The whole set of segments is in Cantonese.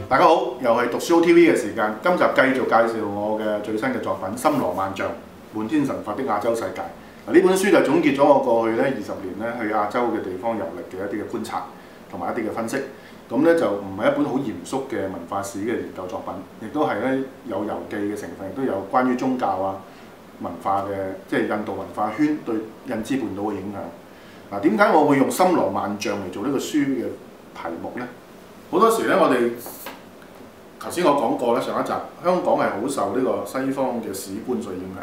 大家好，又係讀書 TV 嘅時間。今集繼續介紹我嘅最新嘅作品《森羅萬象：滿天神法的亞洲世界》。呢本書就總結咗我過去咧20年咧去亞洲嘅地方遊歷嘅一啲嘅觀察同埋一啲嘅分析。咁咧就唔係一本好嚴肅嘅文化史嘅研究作品，亦都係咧有遊記嘅成分，亦都有關於宗教啊文化嘅，即係印度文化圈對印支半島嘅影響。嗱，點解我會用森羅萬象嚟做呢個書嘅題目呢？好多時咧，我哋頭先我講過咧，上一集香港係好受呢個西方嘅史觀所影響，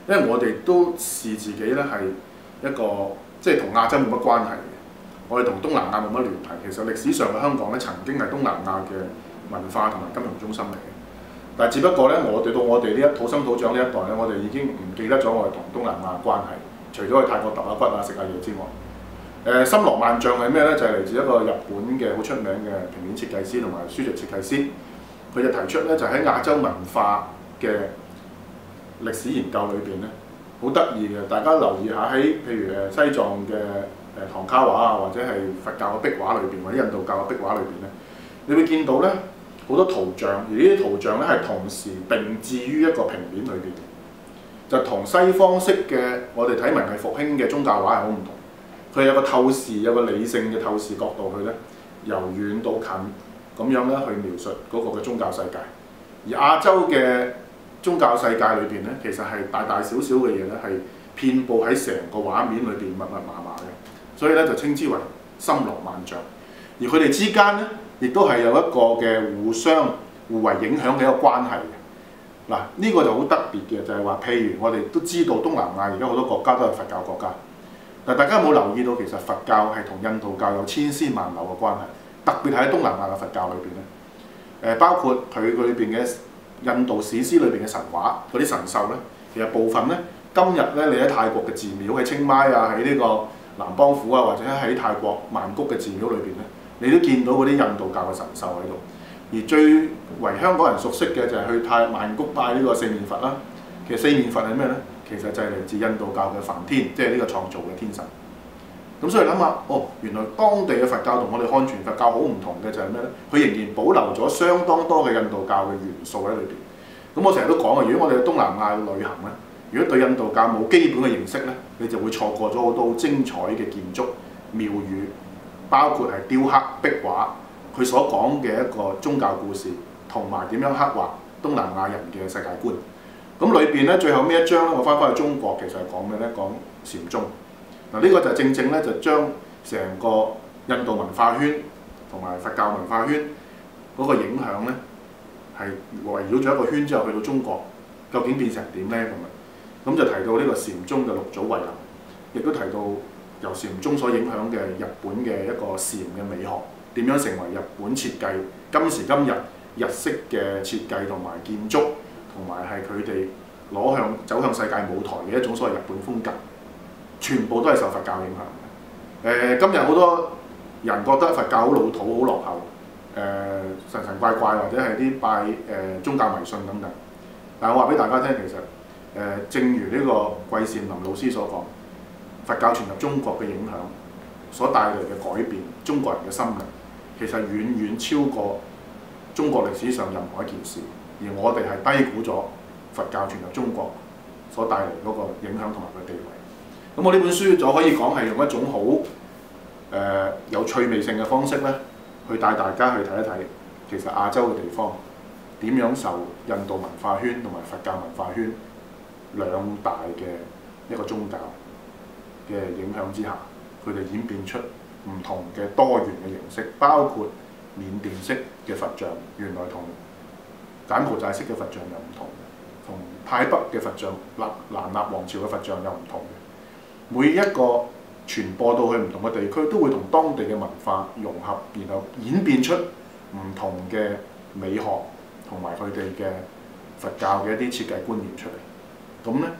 因為我哋都視自己咧係一個即係同亞洲冇乜關係嘅，我哋同東南亞冇乜聯繫。其實歷史上嘅香港咧曾經係東南亞嘅文化同埋金融中心嚟嘅，但係只不過咧到我哋呢一土生土長呢一代咧，我哋已經唔記得咗我哋同東南亞嘅關係，除咗去泰國揼下骨啊食下嘢之外。森羅萬象係咩咧？就係嚟自一個日本嘅好出名嘅平面設計師同埋書籍設計師，佢就提出咧就喺亞洲文化嘅歷史研究裏邊咧，好得意嘅。大家留意下喺譬如西藏嘅唐卡畫啊，或者係佛教嘅壁畫裏邊，或者印度教嘅壁畫裏邊咧，你會見到咧好多圖像，而呢啲圖像咧係同時並置於一個平面裏邊，就同西方式嘅我哋睇文藝復興嘅宗教畫係好唔同。佢有個透視，有個理性嘅透視角度去咧，由遠到近咁樣咧去描述嗰個嘅宗教世界。而亞洲嘅宗教世界裏邊咧，其實係大大小小嘅嘢咧，係遍佈喺成個畫面裏邊密密麻麻嘅，所以咧就稱之為森羅萬象。而佢哋之間咧，亦都係有一個嘅互為影響嘅一個關係嘅。嗱，呢個就好特別嘅，就係話，譬如我哋都知道東南亞而家好多國家都係佛教國家。但大家有冇留意到，其實佛教係同印度教有千絲萬縷嘅關係，特別係喺東南亞嘅佛教裏邊咧，包括佢裏邊嘅印度史詩裏邊嘅神話嗰啲神獸咧，其實部分咧，今日咧你喺泰國嘅寺廟喺清邁啊，喺呢個南邦府啊，或者喺泰國曼谷嘅寺廟裏邊咧，你都見到嗰啲印度教嘅神獸喺度。而最為香港人熟悉嘅就係去曼谷拜呢個四面佛啦。其實四面佛係咩咧？其實就係嚟自印度教嘅梵天，即係呢個創造嘅天神。咁所以諗下，原來當地嘅佛教同我哋漢傳佛教好唔同嘅就係咩咧？佢仍然保留咗相當多嘅印度教嘅元素喺裏邊。咁我成日都講啊，如果我哋去東南亞旅行咧，如果對印度教冇基本嘅認識咧，你就會錯過咗好多好精彩嘅建築、廟宇，包括係雕刻、壁畫，佢所講嘅一個宗教故事，同埋點樣刻畫東南亞人嘅世界觀。咁裏邊咧，最後呢一章咧，我翻去中國，其實係講咩咧？講禪宗。嗱，呢個就正正咧，就將成個印度文化圈同埋佛教文化圈嗰個影響咧，係圍繞咗一個圈之後，去到中國，究竟變成點咧？咁就提到呢個禪宗嘅六祖慧能，亦都提到由禪宗所影響嘅日本嘅一個禪嘅美學，點樣成為日本設計今時今日日式嘅設計同埋建築。同埋係佢哋走向世界舞台嘅一種所謂日本風格，全部都係受佛教影響嘅。今日好多人覺得佛教好老土、好落後，神神怪怪或者係啲拜宗教迷信等等。但係我話俾大家聽，其實正如呢個季善林老師所講，佛教傳入中國嘅影響所帶來嘅改變，中國人嘅心靈其實遠遠超過中國歷史上任何一件事。而我哋係低估咗佛教傳入中國所帶嚟嗰個影響同埋佢地位。咁我呢本書就可以講係用一種好有趣味性嘅方式咧，去帶大家去睇一睇，其實亞洲嘅地方點樣受印度文化圈同埋佛教文化圈兩大嘅一個宗教嘅影響之下，佢哋演變出唔同嘅多元嘅形式，包括緬甸式嘅佛像，原來同柬埔寨式嘅佛像又唔同嘅，同泰北嘅佛像、蘭納王朝嘅佛像又唔同嘅。每一個傳播到去唔同嘅地區，都會同當地嘅文化融合，然後演變出唔同嘅美學同埋佢哋嘅佛教嘅一啲設計觀念出嚟。咁咧，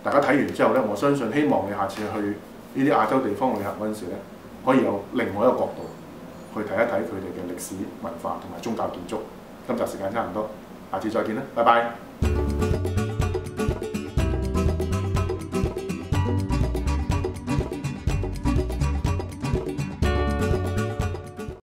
大家睇完之後咧，我相信希望你下次去呢啲亞洲地方旅行嗰陣時咧，可以有另外一個角度去睇一睇佢哋嘅歷史文化同埋宗教建築。今集時間差唔多。下次再見啦，拜拜。